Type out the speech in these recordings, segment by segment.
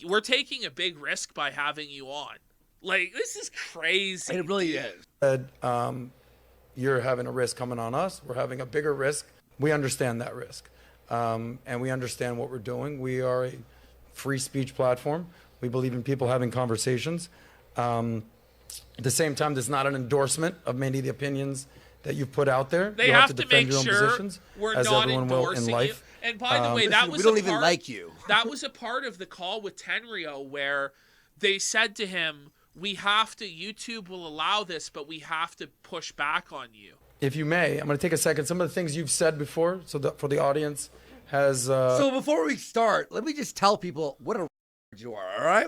we're taking a big risk by having you on. Like, this is crazy. It really is. You're having a risk coming on us. We're having a bigger risk. We understand that risk. And we understand what we're doing. We are a free speech platform. We believe in people having conversations. At the same time, there's not an endorsement of many of the opinions that you've put out there. They you have to defend make your own sure positions, we're as not everyone will in endorsing you. life. And by the way, that was we don't even like you. That was a part of the call with Tenrio where they said to him, YouTube will allow this, but we have to push back on you. If you may, I'm going to take a second. Some of the things you've said before, so that for the audience has... So before we start, let me just tell people what a you are, all right?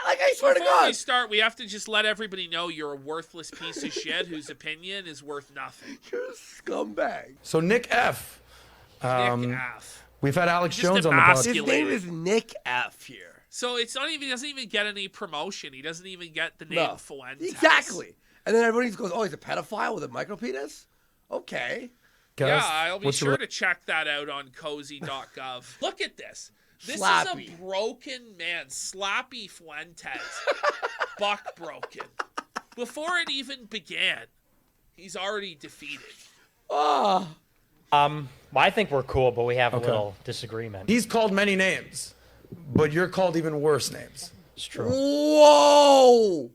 Like, I swear to Before God. we start, we have to just let everybody know you're a worthless piece of shit whose opinion is worth nothing. You're a scumbag. So Nick F. Nick F. We've had Alex Just Jones on the podcast. His name is Nick F. here. So it's not even, he doesn't even get any promotion. He doesn't even get the name Fuentes. Exactly. And then everybody goes, oh, he's a pedophile with a micropenis? Okay. Yeah, I'll be sure to check that out on cozy.gov. Look at this. This Slappy. is a broken man. Slappy Fuentes. Buck broken. Before it even began, he's already defeated. Oh. I think we're cool, but we have a little disagreement. He's called many names, but you're called even worse names. It's true. Whoa.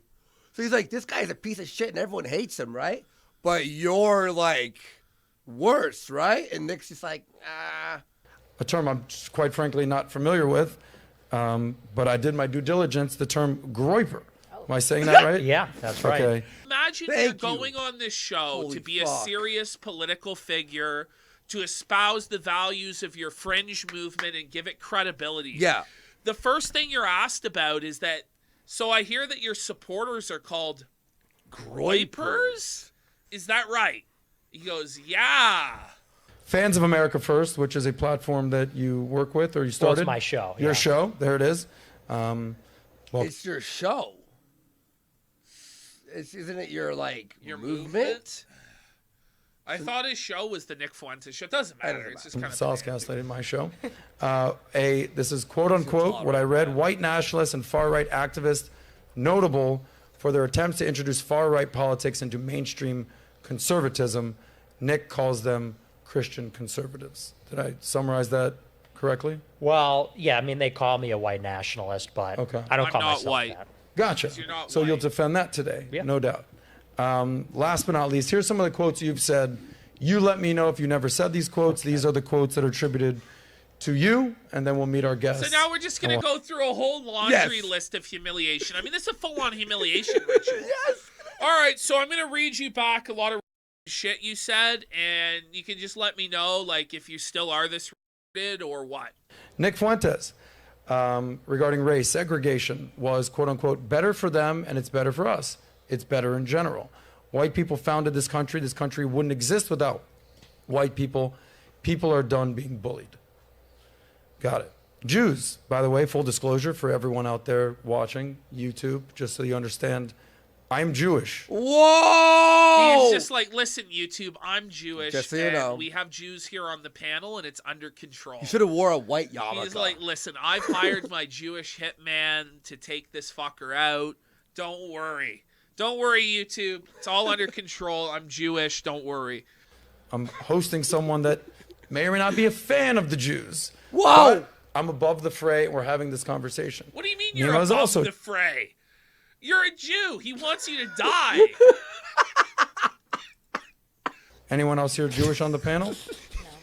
So he's like, this guy's a piece of shit and everyone hates him, right? But you're like worse, right? And Nick's just like, A term I'm quite frankly not familiar with, but I did my due diligence, the term groiper. Am I saying that right? Yeah, that's right. Okay. Imagine you're going on this show Holy to be fuck. a serious political figure, to espouse the values of your fringe movement and give it credibility. yeah. The first thing you're asked about is that, so I hear that your supporters are called groipers? Is that right? He goes, yeah. Fans of America First, which is a platform that you work with or you started. Well, it's my show. Your yeah. show. There it is. It's your show. Isn't it your, like, Your movement? I thought his show was the Nick Fuentes show. It doesn't matter. It's just kind of Sauce gaslighted my show. This is quote unquote what I read: white nationalists and far right activists, notable for their attempts to introduce far right politics into mainstream conservatism. Nick calls them Christian conservatives. Did I summarize that correctly? Well, yeah, I mean, they call me a white nationalist, but I don't I'm call not myself white. that. Gotcha. You're not So you'll white. defend that today, Yeah. no doubt. Last but not least, here's some of the quotes you've said. You let me know if you never said these quotes. Okay. These are the quotes that are attributed to you, and then we'll meet our guests. So now we're just going to go through a whole laundry list of humiliation. I mean, this is a full-on humiliation ritual. Yes. All right, so I'm going to read you back a lot of shit you said, and you can just let me know, like, if you still are this or what. Nick Fuentes, regarding race, segregation was, quote unquote, better for them and it's better for us. It's better in general. White people founded this country. This country wouldn't exist without white people. People are done being bullied. Got it. Jews, by the way, full disclosure for everyone out there watching YouTube, just so you understand, I'm Jewish. Whoa! He's just like, listen, YouTube, I'm Jewish, Just so you and know. we have Jews here on the panel, and it's under control. You should have wore a white yarmulke. He's like, listen, I've hired my Jewish hitman to take this fucker out. Don't worry. Don't worry, YouTube. It's all under control. I'm Jewish. Don't worry. I'm hosting someone that may or may not be a fan of the Jews. Whoa! But I'm above the fray, and we're having this conversation. What do you mean you're Nima's above also- the fray? You're a Jew. He wants you to die. Anyone else here Jewish on the panel?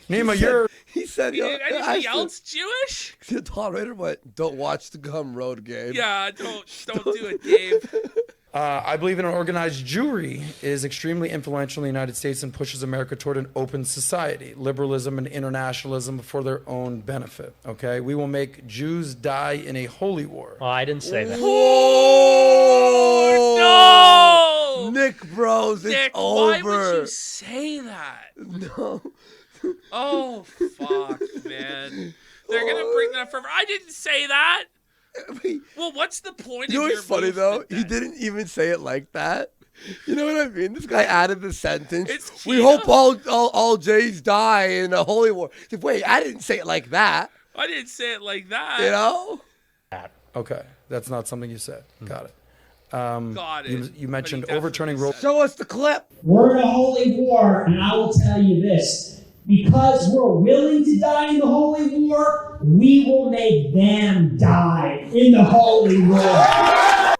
Nima, you're... He said, Anybody else Jewish? The tolerator went, don't watch the Gum Road game. Yeah, don't do it, Gabe. I believe in an organized Jewry is extremely influential in the United States and pushes America toward an open society, liberalism and internationalism for their own benefit. Okay, we will make Jews die in a holy war. Well, I didn't say that. Whoa! No! Nick Bros, it's Nick, over. why would you say that? No. Oh, fuck, man. They're going to bring that up forever. I didn't say that. Well, what's the point You know of your what's funny though? movement, He then? didn't even say it like that. You know what I mean? This guy added the sentence. It's We Kino. hope all Jays die in a holy war. Wait, I didn't say it like that. I didn't say it like that. You know? Okay, that's not something you said. Got it. Got it. You mentioned But he overturning definitely Roe. said- Show us the clip. We're in a holy war, and I will tell you this. Because we're willing to die in the holy war, we will make them die in the holy war.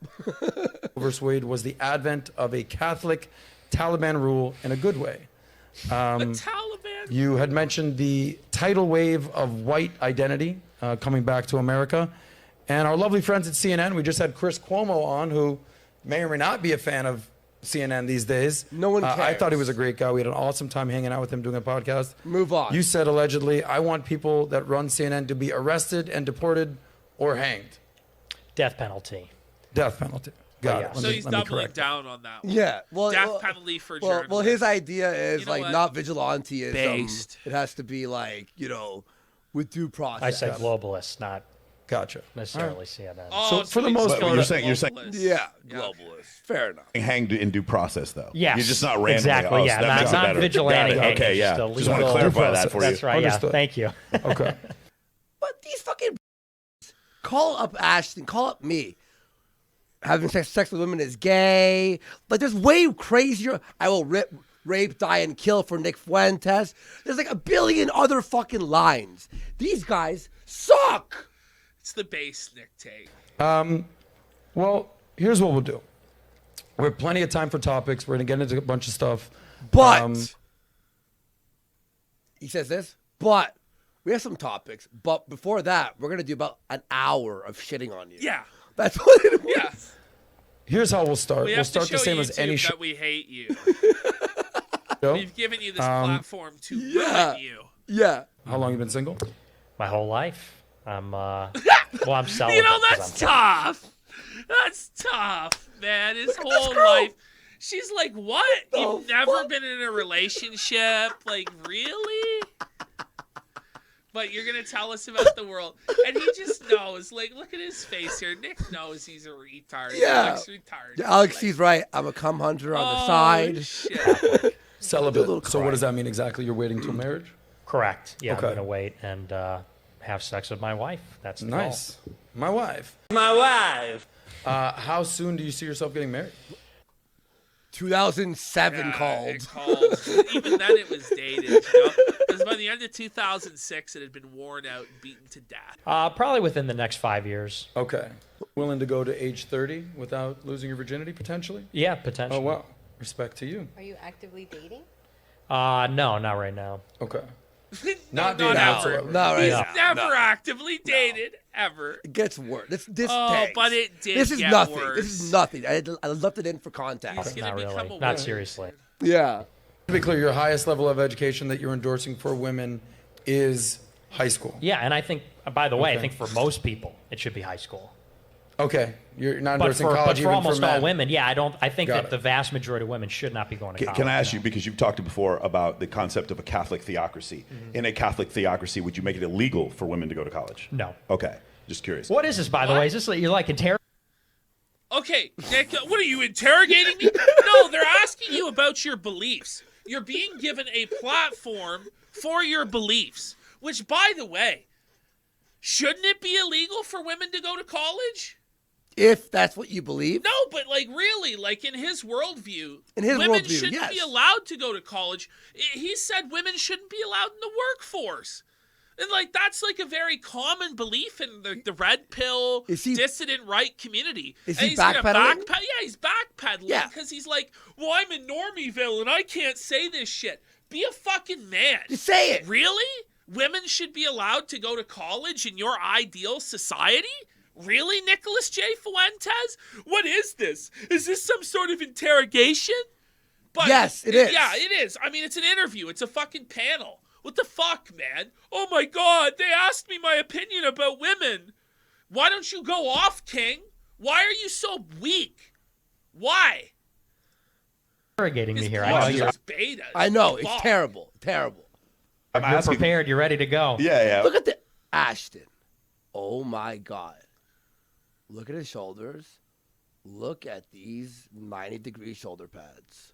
Versus Wade was the advent of a Catholic Taliban rule in a good way. the Taliban. You had mentioned the tidal wave of white identity coming back to America. And our lovely friends at CNN, we just had Chris Cuomo on, who may or may not be a fan of CNN these days. No one I cares. thought he was a great guy. We had an awesome time hanging out with him doing a podcast. Move on. You said allegedly, I want people that run CNN to be arrested and deported or hanged. Death penalty. Death penalty. Got yeah. it. So he's Let me doubling correct down on that one. Yeah. Well, Death well, penalty for well, journalists. well, his idea is You know like what? not vigilanteism. Based. It has to be like, with due process. I said globalists, not Gotcha. necessarily CNN. Oh, So for the he's most still part- a You're saying- globalist. Yeah, Yeah. globalist. Fair enough. Hanged in due process, though. Yes, You're just not randomly. exactly. Oh, Yeah, so that not, makes it not better. vigilante. Got it. hanging, Okay, yeah. a Just want to legal- clarify that for you. That's right. Understood. Yeah. Thank you. Okay. But these fucking call up Ashton, call up me. Having sex with women is gay. Like, there's way crazier. I will rape, die, and kill for Nick Fuentes. There's like a billion other fucking lines. These guys suck. It's the base Nick take. Well, here's what we'll do. We have plenty of time for topics. We're going to get into a bunch of stuff. But he says this. But we have some topics. But before that, we're gonna do about an hour of shitting on you. Yeah. That's what it was. Yeah. Here's how we'll start. We We'll have to start show the same YouTube as any that we hate you. show. We've given you this platform to Yeah. ruin you. Yeah. How long you been single? My whole life. I'm I'm celibate. You know, 'cause that's I'm- tough. That's tough, man. His whole life. She's like, what? You've never been in a relationship? Like, really? But you're going to tell us about the world. And he just knows. Like, look at his face here. Nick knows he's a retard. Yeah. Alex retarded. Alex, Like, he's right. I'm a cum hunter on the oh, side. Shit. Celibate. So what does that mean exactly? You're waiting till marriage? Correct. Yeah, Okay. I'm gonna wait and have sex with my wife. That's the Nice. My wife. My wife. How soon do you see yourself getting married? 2007 Yeah, called. it called. Even then, it was dated. You know? Because by the end of 2006, it had been worn out and beaten to death. goal. Probably within the next 5 years. Okay. Willing to go to age 30 without losing your virginity potentially? Yeah, potentially. Oh, wow. Respect to you. Are you actively dating? No, not right now. Okay. Not dating ever. whatsoever. No, right. He's now. never actively dated, ever. It gets worse. This Oh, tanks. but it did This is get nothing. worse. This is nothing. I left it in for context. He's gonna Not become really. a Not woman. seriously. Yeah. To be clear, your highest level of education that you're endorsing for women is high school. Yeah, and I think, by the way, I Okay. think for most people, it should be high school. Okay. You're not But endorsing for, college but for even almost for men. all women, yeah, I think Got that it. the vast majority of women should not be going to college. Can I ask you, because you've talked before about the concept of a Catholic theocracy. In a Catholic theocracy, would you make it illegal for women to go to college? No. Okay. Just curious. What is this, by the way? Is this like, you're like interrogating? Okay, Nick, what are you interrogating me? No, they're asking you about your beliefs. You're being given a platform for your beliefs. Which, by the way, shouldn't it be illegal for women to go to college? If that's what you believe. No, but like really, like in his worldview, In his women worldview, shouldn't yes. be allowed to go to college. He said women shouldn't be allowed in the workforce. And like that's like a very common belief in the red pill Is he- dissident right community. Is And he he's gonna backpedaling? Yeah, he's backpedaling Yeah. because he's like, well, I'm in Normieville and I can't say this shit. Be a fucking man. Just say it. Really? Women should be allowed to go to college in your ideal society? Really, Nicholas J. Fuentes? What is this? Is this some sort of interrogation? But Yes, it is. Yeah, it is. I mean, it's an interview. It's a fucking panel. What the fuck, man? Oh my God, they asked me my opinion about women. Why don't you go off, King? Why are you so weak? Why? Interrogating me His here. I know question you're, is beta. I know. It's Fuck. terrible. Terrible. I'm you're asking. prepared. You're ready to go. Yeah, yeah. Look at the Ashton. Oh my God. Look at his shoulders. Look at these 90-degree shoulder pads.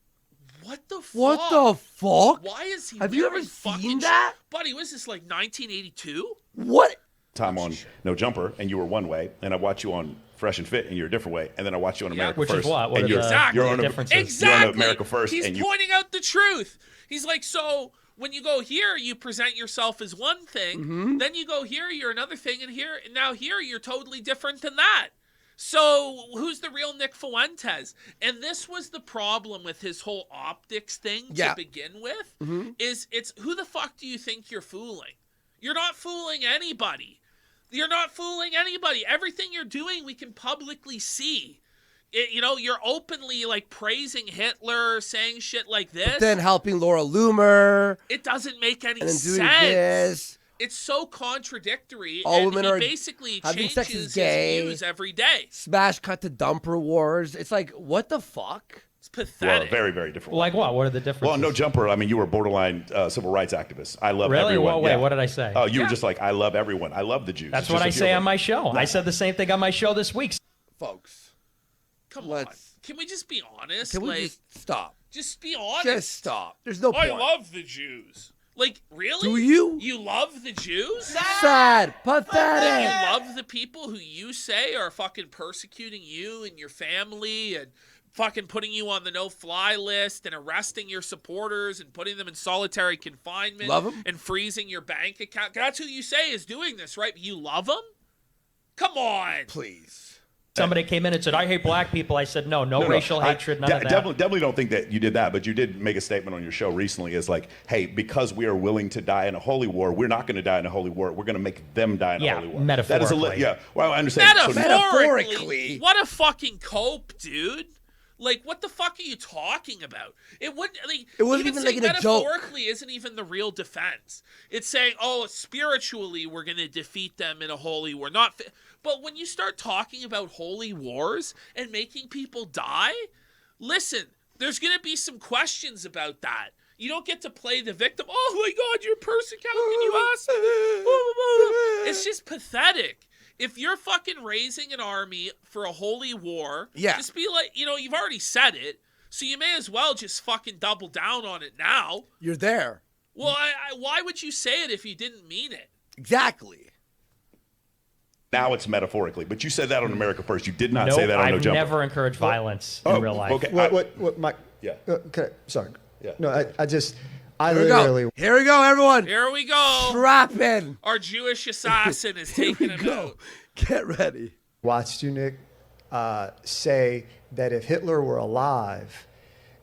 What the fuck? What the fuck? Why is he Have you ever wearing seen fucking that? Buddy, was this like 1982? What? time on No Jumper, and you were one way, and I watch you on Fresh and Fit, and you're a different way, and then I watch you on America Which First. is what? What and are you're, the, Exactly. you're on differences? Exactly. You're on America First. He's and you, pointing out the truth. He's like, so when you go here, you present yourself as one thing. Then you go here, you're another thing, and now here, you're totally different than that. So who's the real Nick Fuentes? And this was the problem with his whole optics thing to begin with. Is it's who the fuck do you think you're fooling? You're not fooling anybody. You're not fooling anybody. Everything you're doing, we can publicly see. You're openly like praising Hitler, saying shit like this. But then helping Laura Loomer. It doesn't make any And then sense. doing this. It's so contradictory. All and women he are basically having sex changes is gay. his views every day. Smash cut to dumper wars. It's like, what the fuck? It's well, pathetic. very, very different. Like what? What are the differences? Well, No Jumper, I mean, you were borderline civil rights activist. I love Really? everyone. What way? What did I say? Oh, you were just like, I love everyone. I love the Jews. That's It's what just I a few say of on them. my show. I said the same thing on my show this week. Folks, Come on. let's- Can we just be honest? can we like, just stop? just be honest. Just stop. There's no I point. love the Jews. Like, really? Do you? You love the Jews? Sad. Pathetic. You love the people who you say are fucking persecuting you and your family and fucking putting you on the no-fly list and arresting your supporters and putting them in solitary confinement. Love 'em? And freezing your bank account. That's who you say is doing this, right? You love them? Come on. Please. Somebody came in and said, I hate black people. I said, no racial hatred, none of that. Definitely don't think that you did that, but you did make a statement on your show recently as like, hey, because we are willing to die in a holy war, we're not going to die in a holy war. We're going to make them die in a holy war. Metaphorically. Well, I understand. Metaphorically. What a fucking cope, dude. Like, what the fuck are you talking about? It wouldn't. Like, It wasn't even saying like a joke. metaphorically isn't even the real defense. It's saying, oh, spiritually, we're going to defeat them in a holy war. But when you start talking about holy wars and making people die, listen, there's going to be some questions about that. You don't get to play the victim. Oh my God, you're persecuting. How can you ask? It's just pathetic. If you're fucking raising an army for a holy war, just be like, you've already said it, so you may as well just fucking double down on it now. You're there. Well, why would you say it if you didn't mean it? Exactly. Now it's metaphorically, but you said that on America First. You did not say that on No I've Jumper. never encouraged violence in real life. Okay. What, Mike? Yeah. Sorry. Yeah. No, I Here we literally. go. Here we go, everyone. Here we go. Strap in. Our Jewish assassin is taking him out. Get ready. Watched you, Nick, say that if Hitler were alive,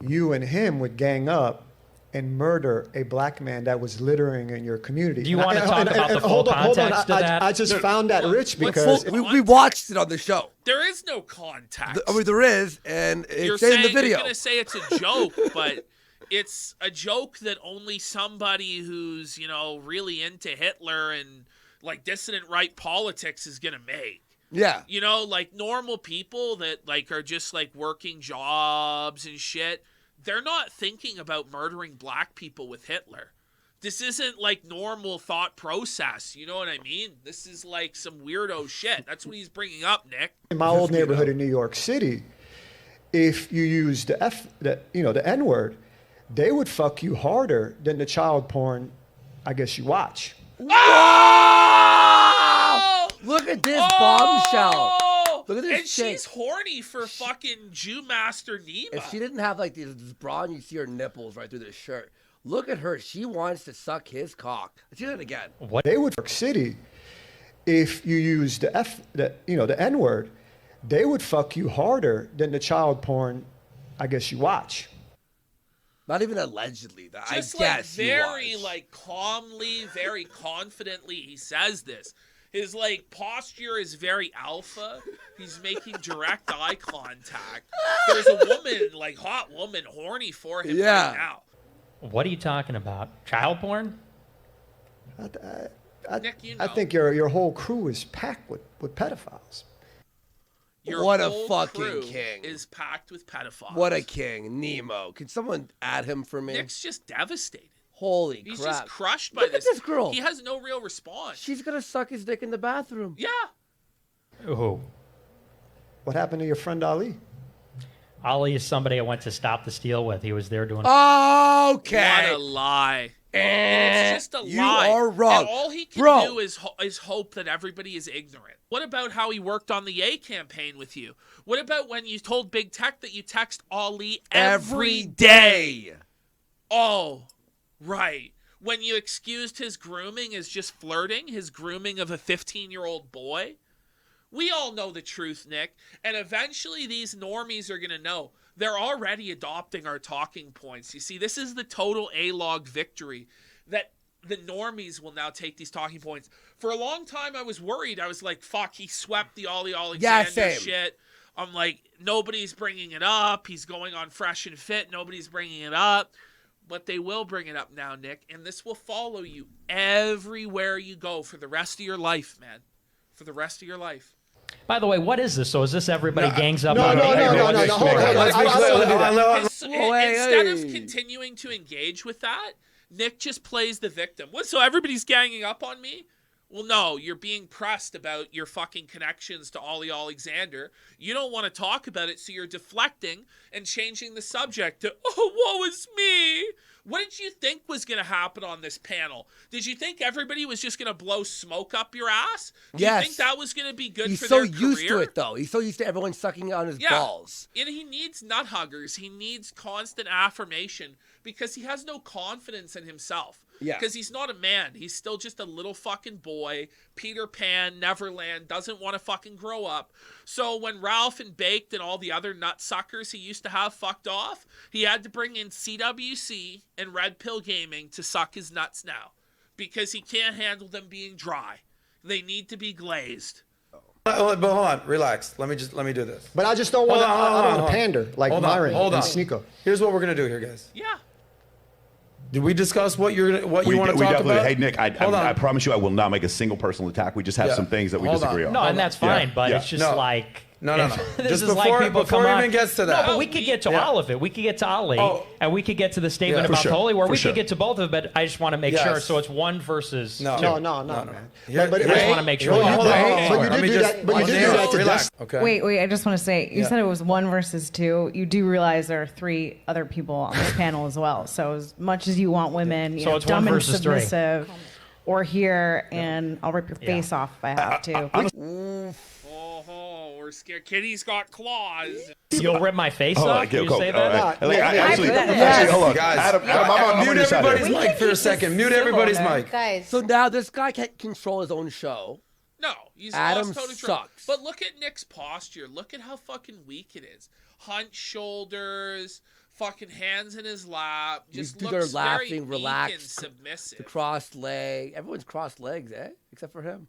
you and him would gang up and murder a black man that was littering in your community. Do you want to talk about the full context of that? I just found that rich because We watched it on the show. There is no context. I mean, there is, and You're it's in the saying video. you're going to say it's a joke, but it's a joke that only somebody who's, really into Hitler and like dissident right politics is going to make. Yeah. Like normal people that like are just like working jobs and shit, they're not thinking about murdering black people with Hitler. This isn't like normal thought process. You know what I mean? This is like some weirdo shit. That's what he's bringing up, Nick. in my old neighborhood in New York City, if you use the N-word, they would fuck you harder than the child porn, I guess, you watch. Oh! Look at this bombshell. Look at this And chick. she's horny for fucking Jew Master Nima. If she didn't have like this bra and you see her nipples right through this shirt, look at her. She wants to suck his cock. Let's do that again. They would fuck City. If you use the N-word, they would fuck you harder than the child porn, I guess, you watch. Not even allegedly. Just I guess like very he was. like calmly, very confidently he says this. His like posture is very alpha. He's making direct eye contact. There's a woman, like hot woman, horny for him right now. What are you talking about? Child porn? Nick, I think your whole crew is packed with pedophiles. What a whole fucking crew king. is packed with pedophiles. What a king. Nemo. Can someone add him for me? Nick's just devastated. Holy He's crap. just crushed by Look this. at this girl. He has no real response. She's going to suck his dick in the bathroom. Yeah. Who? What happened to your friend Ali? Ali is somebody I went to Stop the Steal with. He was there doing... Okay. What a lie. And it's just a You lie. are wrong. And all he can Bro. do is hope that everybody is ignorant. What about how he worked on the Ye campaign with you? What about when you told Big Tech that you text Ali every day? Oh, right. When you excused his grooming as just flirting, his grooming of a 15-year-old boy? We all know the truth, Nick. And eventually these normies are going to know. They're already adopting our talking points. You see, this is the total A-log victory, that the normies will now take these talking points. For a long time, I was worried. I was like, fuck, he swept the Ollie Alexander shit. I'm like, nobody's bringing it up. He's going on Fresh and Fit. Nobody's bringing it up. But they will bring it up now, Nick. And this will follow you everywhere you go for the rest of your life, man. For the rest of your life. By the way, what is this? So is this everybody gangs up No, on no, me? no, no, no, no. Hold on. Instead of continuing to engage with that, Nick just plays the victim. What? So everybody's ganging up on me? Well, no, you're being pressed about your fucking connections to Ollie Alexander. You don't want to talk about it, so you're deflecting and changing the subject to, oh, woe is me. What did you think was going to happen on this panel? Did you think everybody was just going to blow smoke up your ass? Do you think that was going to be good for their career? He's so used to it, though. He's so used to everyone sucking on his balls. And he needs nut huggers. He needs constant affirmation because he has no confidence in himself. Yeah. Because he's not a man. He's still just a little fucking boy. Peter Pan, Neverland, doesn't want to fucking grow up. So when Ralph and Baked and all the other nut suckers he used to have fucked off, he had to bring in CWC and Red Pill Gaming to suck his nuts now. Because he can't handle them being dry. They need to be glazed. But hold on, relax. Let me do this. But I just don't want to. I don't want to pander like Myron and Sneeko. Here's what we're gonna do here, guys. Yeah. Did we discuss what you want to talk about? Hey, Nick, I promise you I will not make a single personal attack. We just have some things that we disagree on. No, and that's fine, but it's just like... No. This Just is like people before it even gets to that. No, but we could get to all of it. We could get to Ali, and we could get to the statement about the Holy War. We could get to both of it, but I just want to make sure. So it's one versus two. No, man. But I just want to make sure. But you did do that. But you did do that to Dustin. Okay. Wait. I just want to say, you said it was 1 versus 2. You do realize there are 3 other people on this panel as well. So as much as you want women, you know, it's dumb 1 and versus 3. submissive, or here, and I'll rip your face off if I have to. We're scared. Kitty's got claws. You'll rip my face off? Okay, You say that? Actually, hold on. Guys, Adam, I'm on mute your side everybody's here. mic for a second. Mute everybody's mic. Guys. So now this guy can't control his own show. No, he's Adam lost total control. sucks. But look at Nick's posture. Look at how fucking weak it is. Hunched shoulders, fucking hands in his lap. Just These dudes looks are laughing, very weak relaxed. and submissive. The crossed leg. Everyone's crossed legs, eh? Except for him.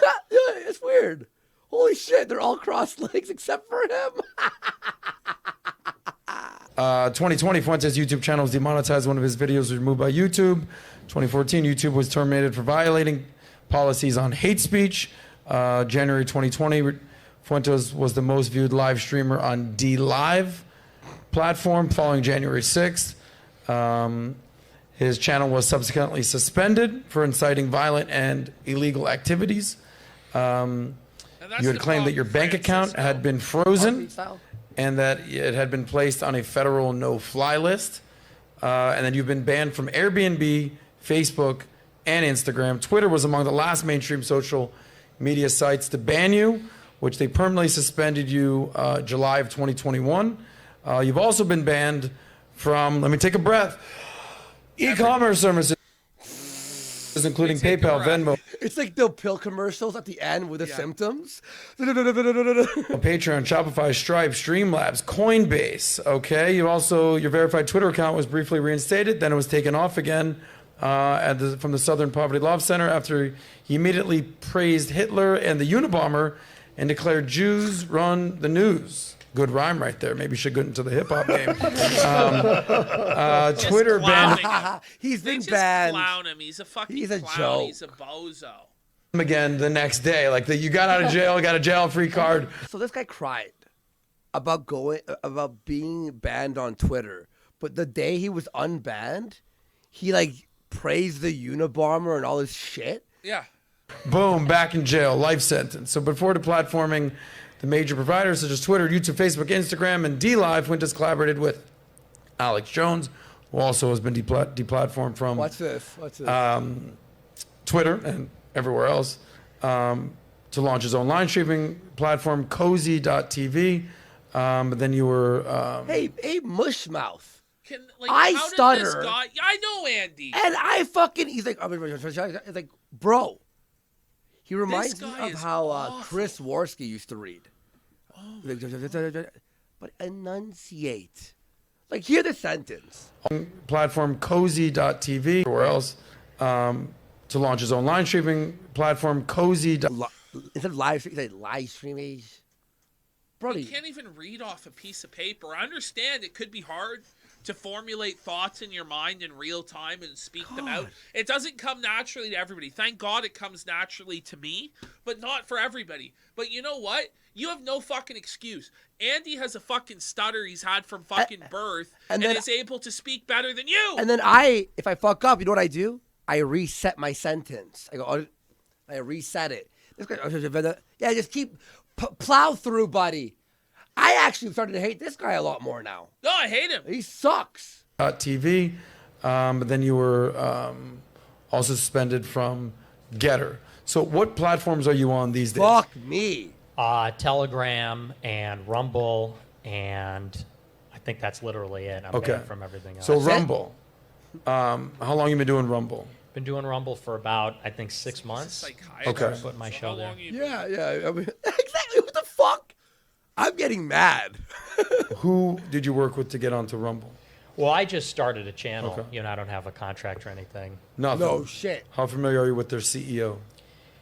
Yeah, it's weird. Holy shit, they're all crossed legs except for him. 2020, Fuentes' YouTube channel was demonetized. One of his videos was removed by YouTube. 2014, YouTube was terminated for violating policies on hate speech. January 2020, Fuentes was the most viewed live streamer on DLive platform following January 6th. His channel was subsequently suspended for inciting violent and illegal activities. You had claimed that your bank account had been frozen and that it had been placed on a federal no-fly list. And then you've been banned from Airbnb, Facebook, and Instagram. Twitter was among the last mainstream social media sites to ban you, which they permanently suspended you July of 2021. You've also been banned from, let me take a breath, e-commerce services, including PayPal, Venmo, It's like the pill commercials at the end with the symptoms. Patreon, Shopify, Stripe, Streamlabs, Coinbase. Okay, you also, your verified Twitter account was briefly reinstated, then it was taken off again from the Southern Poverty Law Center after he immediately praised Hitler and the Unabomber and declared Jews run the news. Good rhyme right there. Maybe you should get into the hip hop game. Twitter banned. He's been just banned. Clown him. He's a fucking He's a clown. joke. He's a bozo. Again the next day, like you got out of jail, got a jail-free card. So this guy cried about being banned on Twitter, but the day he was unbanned, he like praised the Unabomber and all this shit. Yeah. Boom, back in jail, life sentence. So before deplatforming the major providers such as Twitter, YouTube, Facebook, Instagram, and DLive, Fuentes collaborated with Alex Jones, who also has been deplatformed from What's this? Twitter and everywhere else, to launch his own live streaming platform, cozy.tv. But then you were... Hey, Mushmouth. I how stutter. Did this guy, I know Andy. And I fucking... He's like, bro. He reminds me of how Chris Warski used to read. But enunciate. Like, hear the sentence. Platform cozy.tv, or else, to launch his own live streaming platform, cozy. Instead of live stream, live streamage. Brody, you can't even read off a piece of paper. I understand it could be hard to formulate thoughts in your mind in real time and speak them out. It doesn't come naturally to everybody. Thank God it comes naturally to me, but not for everybody. But you know what? You have no fucking excuse. Andy has a fucking stutter he's had from fucking birth and is able to speak better than you. And then if I fuck up, you know what I do? I reset my sentence. I reset it. Yeah, just keep plow through, buddy. I actually started to hate this guy a lot more now. No, I hate him. He sucks. TV, but then you were also suspended from Getter. So what platforms are you on these days? Fuck me. Telegram and Rumble, and I think that's literally it. I'm banned from everything else. So Rumble. How long you been doing Rumble? Been doing Rumble for about, I think, 6 months. Okay. Putting my show there. Yeah. I mean, exactly. What the fuck? I'm getting mad. Who did you work with to get onto Rumble? Well, I just started a channel. Okay. You know, I don't have a contract or anything. Nothing. No shit. How familiar are you with their CEO?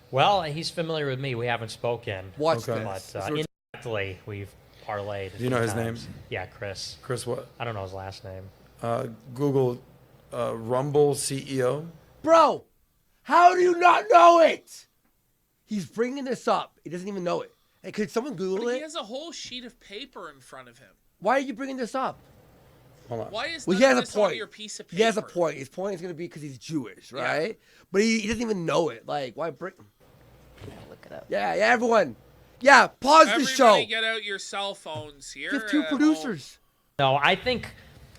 Well, he's familiar with me. We haven't spoken. Watch this. But indirectly, we've parlayed. Do you know his name? Yeah, Chris. Chris what? I don't know his last name. Google Rumble CEO. Bro, how do you not know it? He's bringing this up. He doesn't even know it. Hey, could someone Google it? He has a whole sheet of paper in front of him. Why are you bringing this up? Hold on. Why is he has this on your piece of paper? He has a point. His point is going to be because he's Jewish, right? Yeah. But he doesn't even know it. Like, why bring... Look it up. Yeah, everyone. Yeah, pause the show. Everybody get out your cell phones here. You have two producers. No, I think...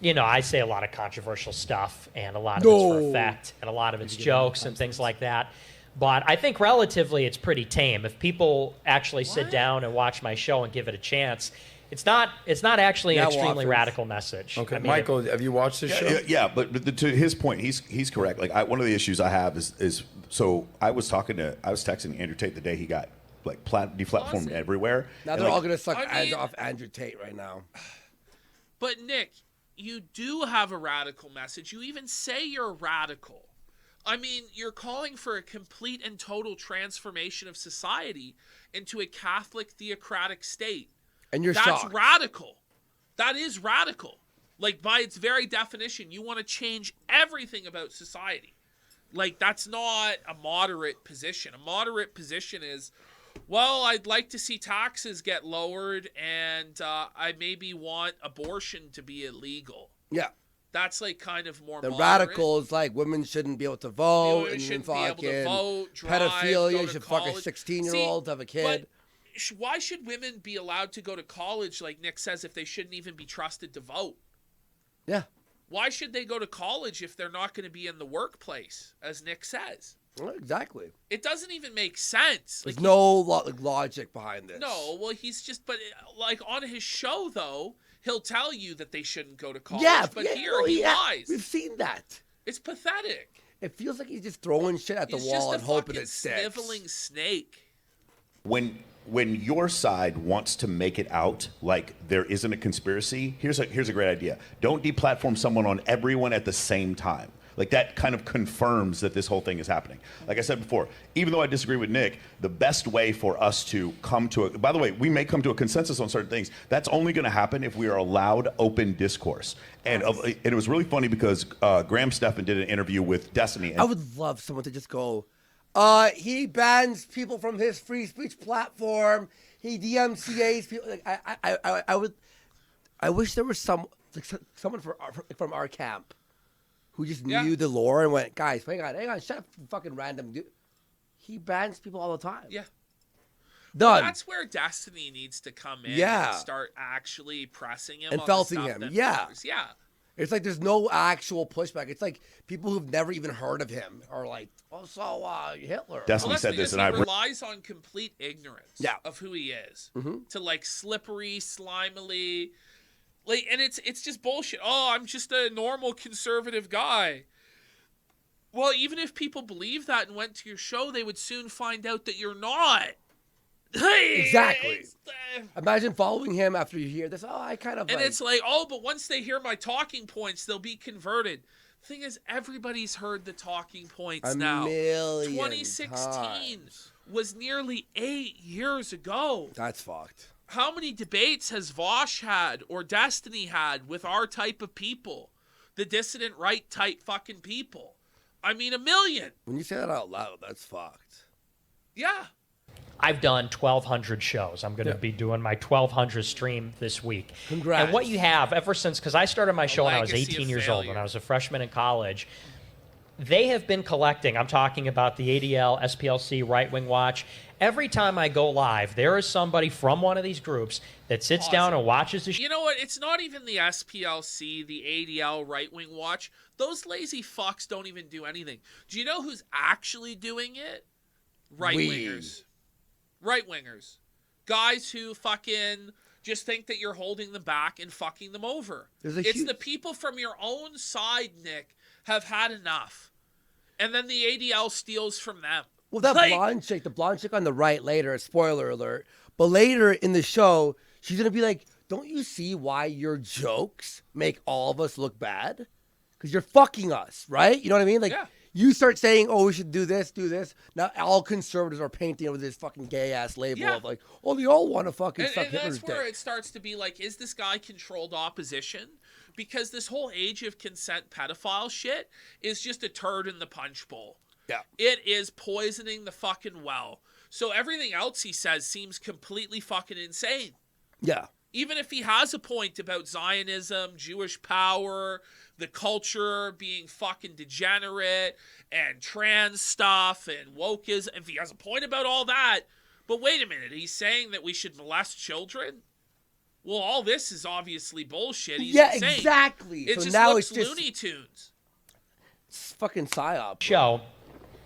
You know, I say a lot of controversial stuff, and a lot of it's for effect, and a lot of it's jokes and things like that. But I think relatively it's pretty tame. If people actually sit down and watch my show and give it a chance, it's not actually an extremely radical message. Okay, I mean, Michael, have you watched this show? Yeah, but to his point, he's correct. Like one of the issues I have is so I was texting Andrew Tate the day he got like deplatformed everywhere. Now they're all gonna suck off Andrew Tate right now. But Nick, you do have a radical message. You even say you're radical. I mean, you're calling for a complete and total transformation of society into a Catholic theocratic state. And you're That's shocked. radical. That is radical. Like, by its very definition, you want to change everything about society. Like, that's not a moderate position. A moderate position is, well, I'd like to see taxes get lowered, and I maybe want abortion to be illegal. Yeah. That's like kind of more the moderate. radical is like women shouldn't be able to vote, Women and shouldn't fucking be able to vote, drive, pedophilia. you should fuck a 16-year-old to have a kid. But why should women be allowed to go to college, like Nick says, if they shouldn't even be trusted to vote? Yeah. Why should they go to college if they're not going to be in the workplace, as Nick says? Well, exactly. It doesn't even make sense. There's no logic behind this. No, well, but like on his show, though, he'll tell you that they shouldn't go to college. Yeah, but he lies. We've seen that. It's pathetic. It feels like he's just throwing shit at the wall and hoping it sticks. He's just a sniveling snake. When your side wants to make it out like there isn't a conspiracy, here's a great idea. Don't deplatform someone on everyone at the same time. Like that kind of confirms that this whole thing is happening. Like I said before, even though I disagree with Nick, the best way for us to come to by the way, we may come to a consensus on certain things. That's only going to happen if we are allowed open discourse. And it was really funny because Graham Stephan did an interview with Destiny. And I would love someone to just go, he bans people from his free speech platform. He DMCA's people. Like, I wish there was someone from our camp who just knew the lore and went, guys, hang on, shut up, fucking random dude. He bans people all the time. Yeah. Done. Well, that's where Destiny needs to come in and start actually pressing him and on felting the stuff him. that Yeah. matters. Yeah. It's like there's no actual pushback. It's like people who've never even heard of him are like, "Oh, so Hitler." Destiny Well, that's said because this, and he I relies on complete ignorance Yeah. of who he is to like slippery, slimily, like, and it's just bullshit. Oh, I'm just a normal conservative guy. Well, even if people believe that and went to your show, they would soon find out that you're not. Exactly. Imagine following him after you hear this. Oh, I kind of. And it's like, oh, but once they hear my talking points, they'll be converted. Thing is, everybody's heard the talking points a now. million 2016 times. was nearly 8 years ago. That's fucked. How many debates has Vosh had or Destiny had with our type of people? The dissident right type fucking people. I mean, 1 million. When you say that out loud, that's fucked. Yeah. I've done 1,200 shows. I'm going to be doing my 1,200 stream this week. Congrats. And what you have ever since, because I started my show when I was legacy 18 of years old, failure. when I was a freshman in college, they have been collecting, I'm talking about the ADL, SPLC, Right Wing Watch. Every time I go live, there is somebody from one of these groups that sits down and watches the show. You know what? It's not even the SPLC, the ADL, Right Wing Watch. Those lazy fucks don't even do anything. Do you know who's actually doing it? Right wingers. Right wingers. Guys who fucking just think that you're holding them back and fucking them over. It's the people from your own side, Nick, have had enough. And then the ADL steals from them. Well, that the blonde chick on the right later, spoiler alert, but later in the show, she's going to be like, don't you see why your jokes make all of us look bad? Because you're fucking us, right? You know what I mean? Like, you start saying, oh, we should do this. Now all conservatives are painting it with this fucking gay-ass label of like, oh, they all want to fucking suck Hitler's that's where dick. it starts to be like, is this guy controlled opposition? Because this whole age of consent pedophile shit is just a turd in the punch bowl. Yeah. It is poisoning the fucking well. So everything else he says seems completely fucking insane. Yeah. Even if he has a point about Zionism, Jewish power, the culture being fucking degenerate, and trans stuff, and wokeism, if he has a point about all that, but wait a minute, he's saying that we should molest children? Well, all this is obviously bullshit. He's insane. Exactly. It so just now looks it's just Looney Tunes. It's fucking psyop. Show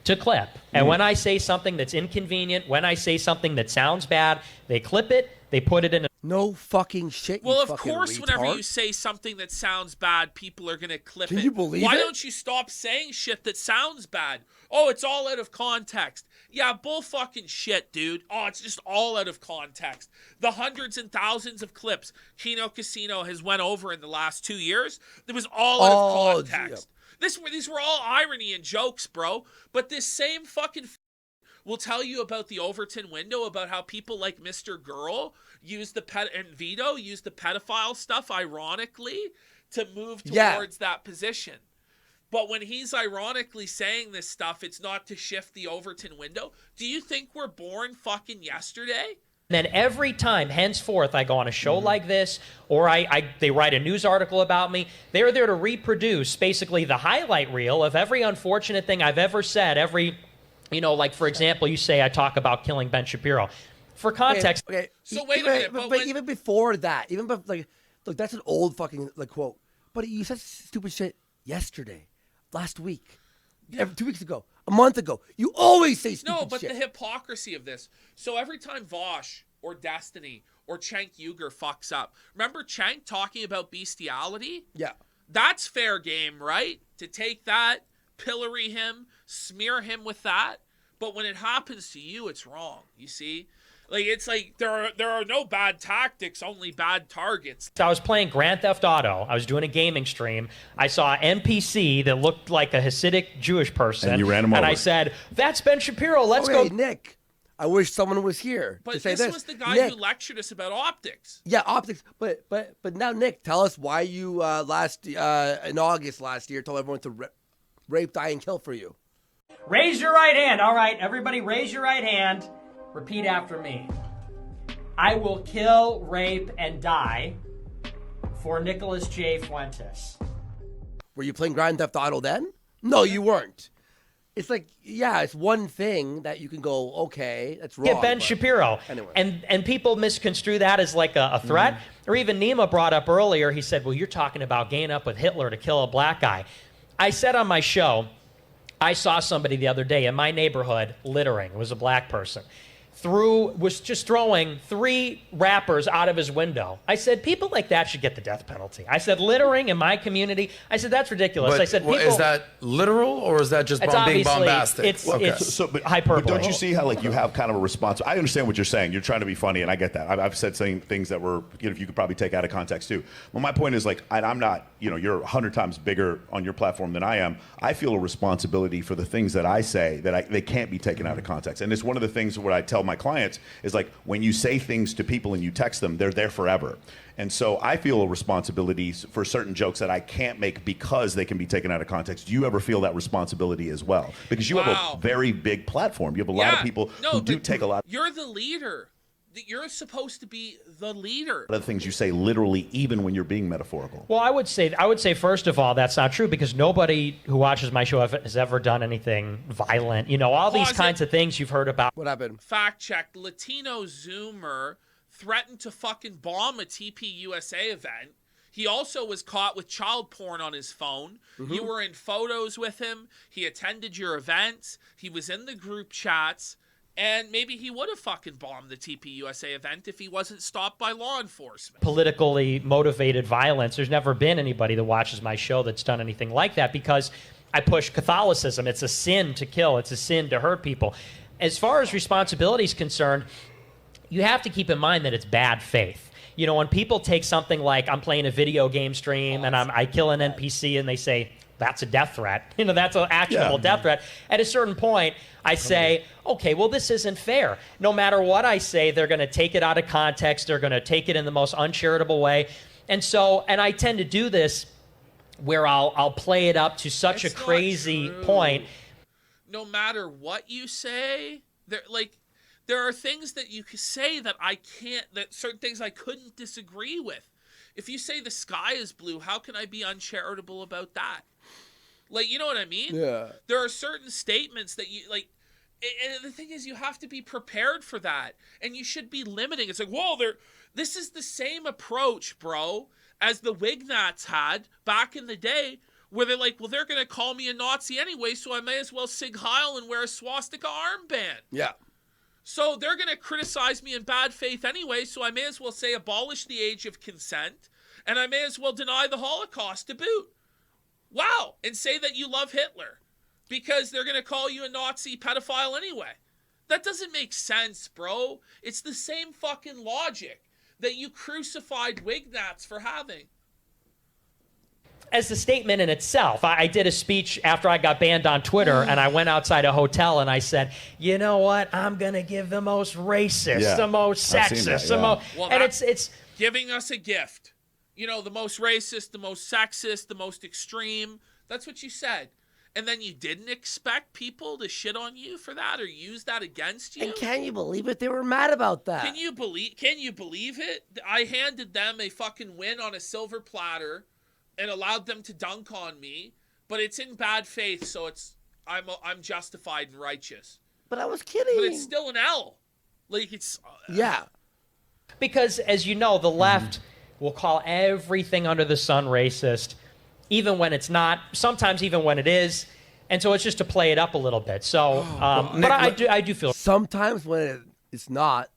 to clip. And when I say something that's inconvenient, when I say something that sounds bad, they clip it, they put it in a no fucking shit. Well, you of fucking course, retard. whenever you say something that sounds bad, people are going to clip it. Can you believe Why it? don't you stop saying shit that sounds bad? Oh, it's all out of context. Yeah, bull fucking shit, dude. Oh, it's just all out of context. The hundreds and thousands of clips Kino Casino has went over in the last 2 years, it was all out of context. These were all irony and jokes, bro. But this same fucking will tell you about the Overton window, about how people like Mr. Girl use the Vito use the pedophile stuff ironically to move towards that position. But when he's ironically saying this stuff, it's not to shift the Overton window. Do you think we're born fucking yesterday? Then every time, henceforth, I go on a show like this, or they write a news article about me, they're there to reproduce basically the highlight reel of every unfortunate thing I've ever said. Like, for example, you say I talk about killing Ben Shapiro. For context. Okay. So wait a minute. But even before that, look, that's an old fucking quote. But you said stupid shit yesterday, last week, 2 weeks ago, a month ago. You always say stupid shit. No, but the hypocrisy of this. So every time Vosh or Destiny or Cenk Uygur fucks up, remember Cenk talking about bestiality? Yeah. That's fair game, right? To take that, pillory him, smear him with that. But when it happens to you, it's wrong. You see? Like, it's like there are no bad tactics, only bad targets. I was playing Grand Theft Auto. I was doing a gaming stream. I saw an NPC that looked like a Hasidic Jewish person. And you ran him over. And I said, that's Ben Shapiro. Let's go. Nick, I wish someone was here But to say this was the guy Nick, who lectured us about optics. Yeah, optics. But now, Nick, tell us why you in August last year told everyone to rape, die, and kill for you. Raise your right hand. All right, everybody raise your right hand. Repeat after me. I will kill, rape, and die for Nicholas J. Fuentes. Were you playing Grand Theft Auto then? No, you weren't. it's like, yeah, it's one thing that you can go, okay, that's wrong. Yeah, Ben but Shapiro. anyway. And people misconstrue that as like a threat. Or even Nima brought up earlier, he said, well, you're talking about ganging up with Hitler to kill a black guy. I said on my show, I saw somebody the other day in my neighborhood littering. It was a black person. Was just throwing 3 wrappers out of his window. I said, people like that should get the death penalty. I said, littering in my community, I said, that's ridiculous. But I said, people, is that literal or is that just it's being obviously, bombastic? it's But hyperbole. don't you see how like you have kind of a response? I understand what you're saying. You're trying to be funny, and I get that. I've said things that were, you could probably take out of context too. Well, my point is like I'm not, you're 100 times bigger on your platform than I am. I feel a responsibility for the things that I say that they can't be taken out of context. And it's one of the things where I tell my clients is like when you say things to people and you text them, they're there forever. And so I feel a responsibility for certain jokes that I can't make because they can be taken out of context. Do you ever feel that responsibility as well? Because you have a very big platform. You have a lot of people who do take a lot. You're the leader. You're supposed to be the leader. Of things you say literally, even when you're being metaphorical. Well, I would say first of all, that's not true because nobody who watches my show has ever done anything violent. All these kinds of things you've heard about. What happened? Fact check. Latino Zoomer threatened to fucking bomb a TP USA event. He also was caught with child porn on his phone. You were in photos with him. He attended your events. He was in the group chats. And maybe he would have fucking bombed the TP USA event if he wasn't stopped by law enforcement. Politically motivated violence. There's never been anybody that watches my show that's done anything like that because I push Catholicism. It's a sin to kill. It's a sin to hurt people. As far as responsibility is concerned, you have to keep in mind that it's bad faith. When people take something like I'm playing a video game stream and I kill an NPC and they say, that's a death threat. That's an actionable death threat. At a certain point, I say, okay, well, this isn't fair. No matter what I say, they're going to take it out of context. They're going to take it in the most uncharitable way. And I tend to do this where I'll play it up to such a crazy point. No matter what you say, there are things that you could say that I can't, that certain things I couldn't disagree with. If you say the sky is blue, how can I be uncharitable about that? You know what I mean? Yeah. There are certain statements that you, and the thing is, you have to be prepared for that. And you should be limiting. It's like, whoa, this is the same approach, bro, as the Wignats had back in the day, where they're like, well, they're going to call me a Nazi anyway, so I may as well Sig Heil and wear a swastika armband. Yeah. So they're going to criticize me in bad faith anyway, so I may as well say abolish the age of consent, and I may as well deny the Holocaust to boot. Wow. And say that you love Hitler because they're going to call you a Nazi pedophile anyway. That doesn't make sense, bro. It's the same fucking logic that you crucified Wignats for having. As a statement in itself, I did a speech after I got banned on Twitter, and I went outside a hotel and I said, you know what? I'm going to give the most racist, the most sexist, and it's giving us a gift. The most racist, the most sexist, the most extreme. That's what you said. And then you didn't expect people to shit on you for that or use that against you? And can you believe it? They were mad about that. Can you believe it? I handed them a fucking win on a silver platter and allowed them to dunk on me, but it's in bad faith, so I'm justified and righteous. But I was kidding. But it's still an L. Yeah. Because, as you know, the left will call everything under the sun racist, even when it's not, sometimes even when it is. And so it's just to play it up a little bit. So, Nick, I do feel sometimes when it's not,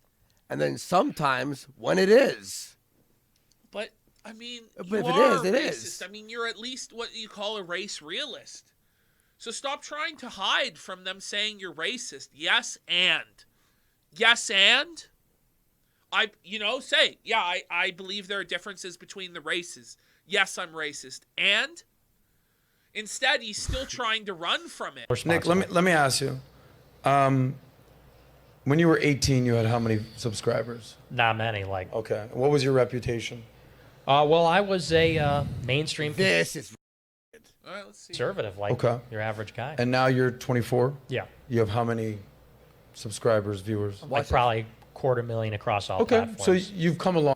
and then sometimes when it is. But I mean, but you if are it racist. is. I mean, you're at least what you call a race realist. So stop trying to hide from them saying you're racist. Yes, and I believe there are differences between the races. Yes, I'm racist. And instead, he's still trying to run from it. Nick, let me ask you. When you were 18, you had how many subscribers? not many. Okay. What was your reputation? Well, I was a mainstream This is All right, let's see. conservative, your average guy. And now you're 24? Yeah. You have how many subscribers, viewers? Probably 250,000 across all platforms. So you've come along.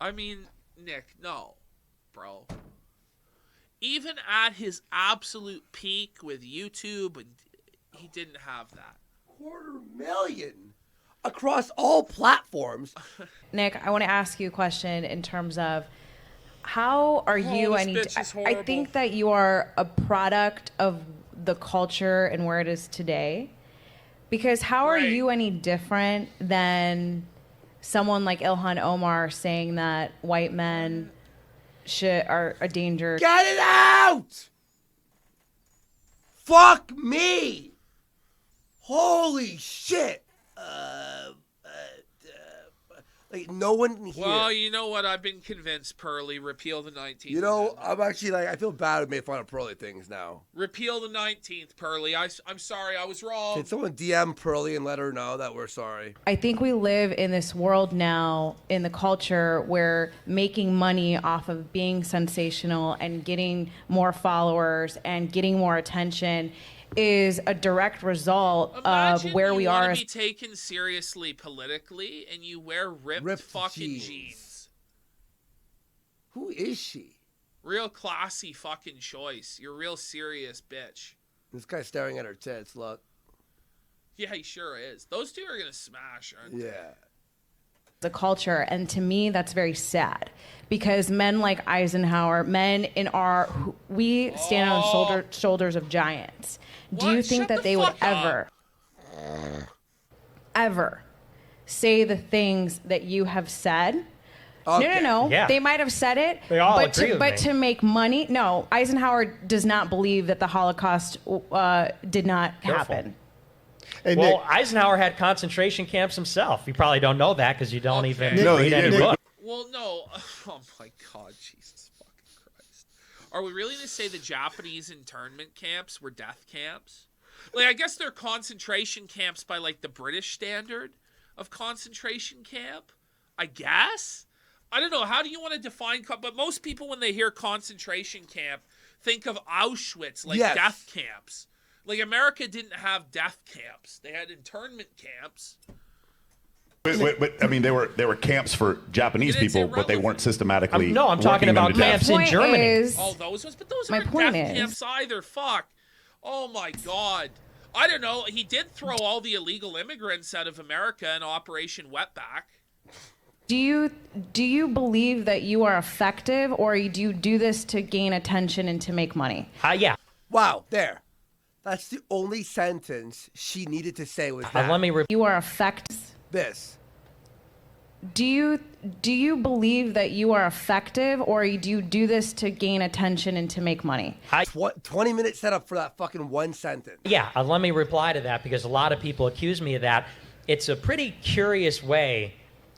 I mean, Nick, no, bro. even at his absolute peak with YouTube, he didn't have that. 250,000 across all platforms. Nick, I want to ask you a question in terms of how are you? I think that you are a product of the culture and where it is today. Because how are you any different than someone like Ilhan Omar saying that white men are a danger? Get it out! Fuck me! Holy shit! Like, no one here. Well, you know what? I've been convinced, Pearly. Repeal the 19th. You know, Amendment. I'm actually like, I feel bad with making fun of Pearly things now. Repeal the 19th, Pearly. I'm sorry, I was wrong. Can someone DM Pearly and let her know that we're sorry? I think we live in this world now, in the culture, where making money off of being sensational and getting more followers and getting more attention is a direct result of where we are. Imagine you want to be taken seriously politically and you wear ripped fucking jeans. Who is she? Real classy fucking choice. You're a real serious bitch. This guy's staring at her tits, look. Yeah, he sure is. Those two are going to smash, aren't they? Yeah. The culture, and to me that's very sad because men like Eisenhower, we stand on shoulders of giants. Do you think that they would ever say the things that you have said? Okay. No. Yeah. They might have said it, They all but agree with me. to make money, no. Eisenhower does not believe that the Holocaust did not happen. Hey, Well, Nick, Eisenhower had concentration camps himself. You probably don't know that because you don't even No, read he any didn't. book. Well, no. Oh my God, Jesus fucking Christ. Are we really going to say the Japanese internment camps were death camps? Like, I guess they're concentration camps by, like, the British standard of concentration camp, I guess? I don't know. How do you want to define... But most people, when they hear concentration camp, think of Auschwitz, like death camps. Like, America didn't have death camps. They had internment camps. But I mean, they were camps for Japanese And it's people, but they weren't systematically. I'm talking working them about to death. camps in Germany. Oh, those ones? But those My aren't point death is- camps either. Fuck. Oh, my God. I don't know. He did throw all the illegal immigrants out of America in Operation Wetback. Do you believe that you are effective, or do you do this to gain attention and to make money? Yeah. Wow, there. That's the only sentence she needed to say was that. Let me repeat. You are effective. This. Do you believe that you are effective, or do you do this to gain attention and to make money? 20-minute setup for that fucking one sentence. Yeah, let me reply to that because a lot of people accuse me of that. It's a pretty curious way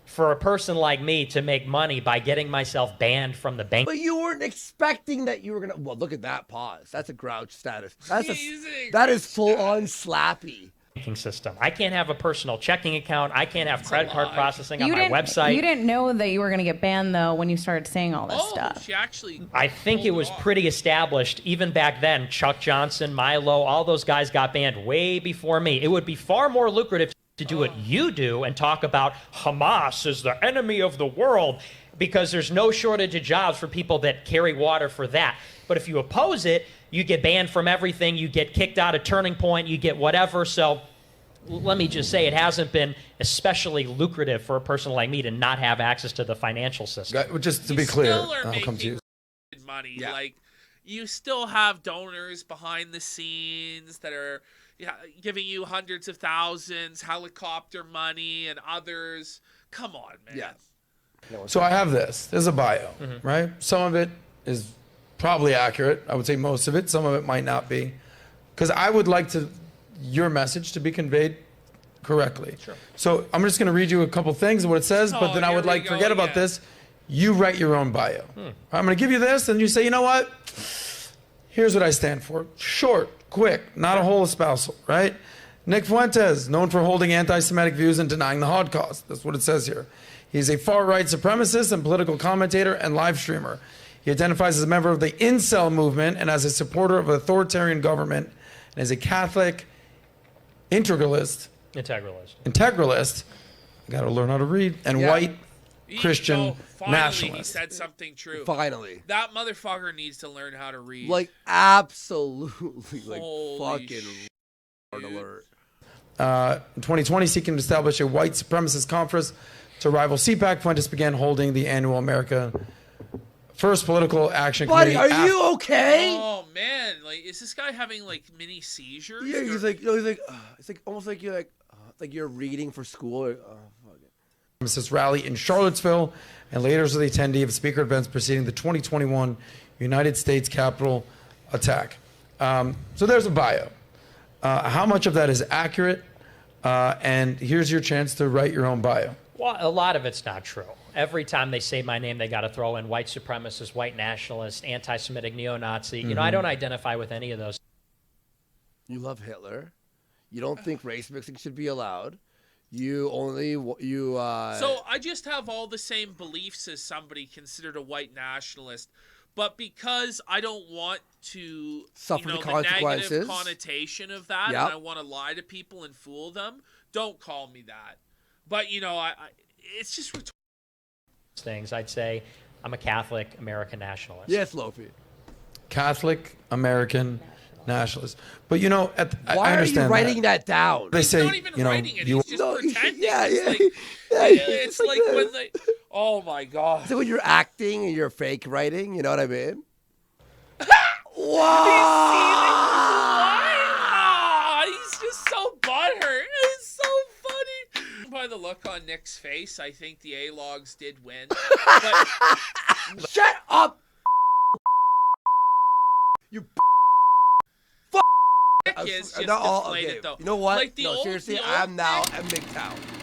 for a person like me to make money by getting myself banned from the bank. But you weren't expecting that you were gonna. Well, look at that pause. That's a grouch status. That is full on slappy. Banking system. I can't have a personal checking account. I can't have credit card processing on my website. You didn't know that you were going to get banned, though, when you started saying all this stuff. She actually... I think it was pretty established even back then. Chuck Johnson, Milo, all those guys got banned way before me. It would be far more lucrative to do what you do and talk about Hamas as the enemy of the world because there's no shortage of jobs for people that carry water for that. But if you oppose it, you get banned from everything. You get kicked out of Turning Point. You get whatever. So let me just say it hasn't been especially lucrative for a person like me to not have access to the financial system. Just to be clear, still are I'll come to you. making money. Yeah. Like, you still have donors behind the scenes that are giving you hundreds of thousands, helicopter money, and others. Come on, man. Yeah. So I have this. There's a bio, right? Some of it is probably accurate. I would say most of it. Some of it might not be. Because I would like your message to be conveyed correctly. Sure. So I'm just going to read you a couple things of what it says, but then I would like, forget about this. You write your own bio. I'm going to give you this, and you say, you know what? Here's what I stand for. Short, quick, not a whole espousal, right? Nick Fuentes, known for holding anti-Semitic views and denying the Holocaust. That's what it says here. He's a far-right supremacist and political commentator and live streamer. He identifies as a member of the incel movement and as a supporter of authoritarian government, and as a Catholic integralist. I got to learn how to read. And white Christian finally nationalist. He said something true. Finally. That motherfucker needs to learn how to read. Like, absolutely. Like, Holy fucking alert. In 2020, seeking to establish a white supremacist conference to rival CPAC, Fuentes began holding the annual America First Political Action Buddy, Committee. are you okay? Oh man, like is this guy having like mini seizures? Yeah, he's or- like, it's like almost like you're reading for school. Like, oh, fuck it. Supremacist rally in Charlottesville, and later as the attendee of speaker events preceding the 2021 United States Capitol attack. So there's a bio. How much of that is accurate? And here's your chance to write your own bio. Well, a lot of it's not true. Every time they say my name, they got to throw in white supremacist, white nationalist, anti-Semitic, neo-Nazi. You know, I don't identify with any of those. You love Hitler. You don't think race mixing should be allowed. So I just have all the same beliefs as somebody considered a white nationalist, but because I don't want to Suffer the the consequences. negative connotation of that, Yep. and I want to lie to people and fool them, don't call me that. But I it's just rhetorical. Things I'd say I'm a Catholic American nationalist. yes, Lofi. Catholic American nationalist. But I Why are understand you writing that down? They say, not even writing it. He's just No, pretending. yeah, It's yeah. like, Yeah, it's it's like like when they. Oh my god. So when you're acting and you're fake writing, you know what I mean? Wow! He's just so butthurt. It's so funny. By the look on Nick's face, I think the A-Logs did win. But Shut up! You Nick is just not all- deflated, okay. though. You know what? Like the No, old, seriously, the old I'm now Nick- at MGTOW.